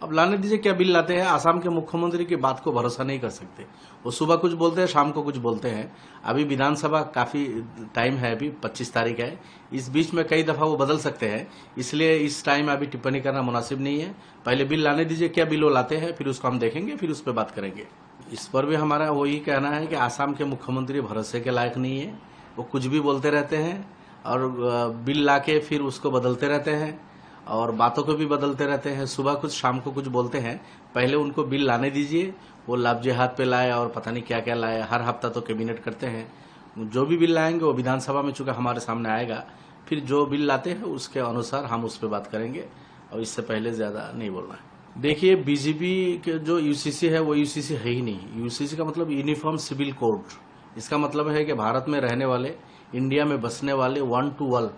अब लाने दीजिए, क्या बिल लाते हैं। आसाम के मुख्यमंत्री की बात को भरोसा नहीं कर सकते। वो सुबह कुछ बोलते हैं, शाम को कुछ बोलते हैं। अभी विधानसभा काफी टाइम है, अभी 25 तारीख है। इस बीच में कई दफा वो बदल सकते हैं, इसलिए इस टाइम अभी टिप्पणी करना मुनासिब नहीं है। पहले बिल लाने दीजिए, क्या बिल वो लाते हैं, फिर उसको हम देखेंगे, फिर उस पर बात करेंगे। इस पर भी हमारा वही कहना है कि आसाम के मुख्यमंत्री भरोसे के लायक नहीं है। वो कुछ भी बोलते रहते हैं और बिल लाके फिर उसको बदलते रहते हैं और बातों को भी बदलते रहते हैं। सुबह कुछ, शाम को कुछ बोलते हैं। पहले उनको बिल लाने दीजिए। वो लाभ जिहाद पे लाए और पता नहीं क्या क्या लाए। हर हफ्ता तो कैबिनेट करते हैं। जो भी बिल लाएंगे वो विधानसभा में चूंकि हमारे सामने आएगा, फिर जो बिल लाते हैं उसके अनुसार हम उस पर बात करेंगे और इससे पहले ज्यादा नहीं बोलना है। देखिए, बीजेपी के जो यूसीसी है वो यूसीसी है ही नहीं। यूसीसी का मतलब यूनिफॉर्म सिविल कोड। इसका मतलब है कि भारत में रहने वाले, इंडिया में बसने वाले 1 to 1,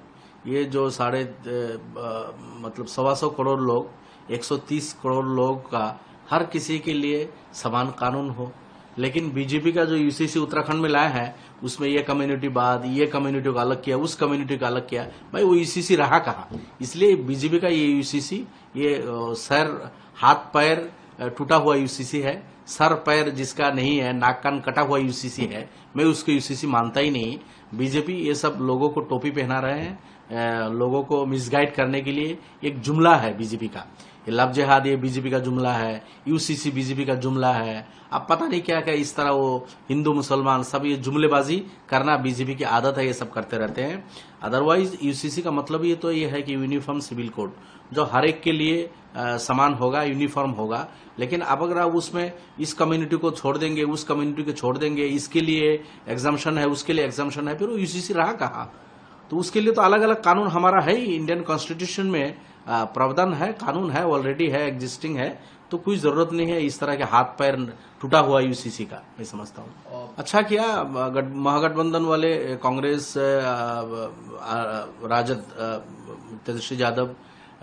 ये जो मतलब 125 करोड़ लोग, 130 करोड़ लोग का हर किसी के लिए समान कानून हो। लेकिन बीजेपी का जो यूसीसी उत्तराखंड में लाया है, उसमें ये कम्युनिटी बाद, ये कम्युनिटी को अलग किया, उस कम्युनिटी को अलग किया। भाई वो यूसीसी रहा कहाँ? इसलिए बीजेपी का ये यूसीसी, ये सर हाथ पैर टूटा हुआ यूसीसी है। सर पैर जिसका नहीं है, नाक कान कटा हुआ यूसीसी है। मैं उसको यूसीसी मानता ही नहीं। बीजेपी ये सब लोगों को टोपी पहना रहे हैं, लोगों को मिसगाइड करने के लिए एक जुमला है बीजेपी का। ये लव जिहाद, ये बीजेपी का जुमला है। यूसीसी बीजेपी का जुमला है। अब पता नहीं क्या क्या इस तरह वो हिंदू मुसलमान सब ये जुमलेबाजी करना बीजेपी की आदत है, ये सब करते रहते हैं। अदरवाइज यूसीसी का मतलब ये तो ये है कि यूनिफॉर्म सिविल कोड, जो हर एक के लिए समान होगा, यूनिफॉर्म होगा। लेकिन अब अगर आप उसमें इस कम्युनिटी को छोड़ देंगे, उस कम्युनिटी को छोड़ देंगे, इसके लिए एग्जाम्शन है, उसके लिए एग्जाम्शन है, फिर वो यूसीसी रहा कहाँ? तो उसके लिए तो अलग अलग कानून हमारा है ही। इंडियन कॉन्स्टिट्यूशन में प्रावधान है, कानून है, ऑलरेडी है, एग्जिस्टिंग है। तो कोई जरूरत नहीं है इस तरह के हाथ पैर टूटा हुआ यूसीसी का, मैं समझता हूँ। अच्छा किया महागठबंधन वाले, कांग्रेस, राजद, तेजस्वी यादव,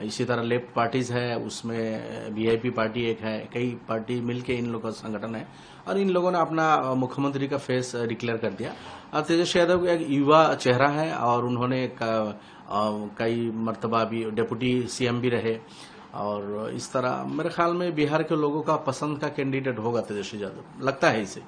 इसी तरह लेफ्ट पार्टीज है, उसमें वीआईपी पार्टी एक है, कई पार्टी मिलके इन लोगों का संगठन है और इन लोगों ने अपना मुख्यमंत्री का फेस डिक्लेयर कर दिया। और तेजस्वी यादव एक युवा चेहरा है और उन्होंने कई मर्तबा भी डिप्टी सीएम भी रहे और इस तरह मेरे ख्याल में बिहार के लोगों का पसंद का कैंडिडेट होगा तेजस्वी यादव, लगता है इसे।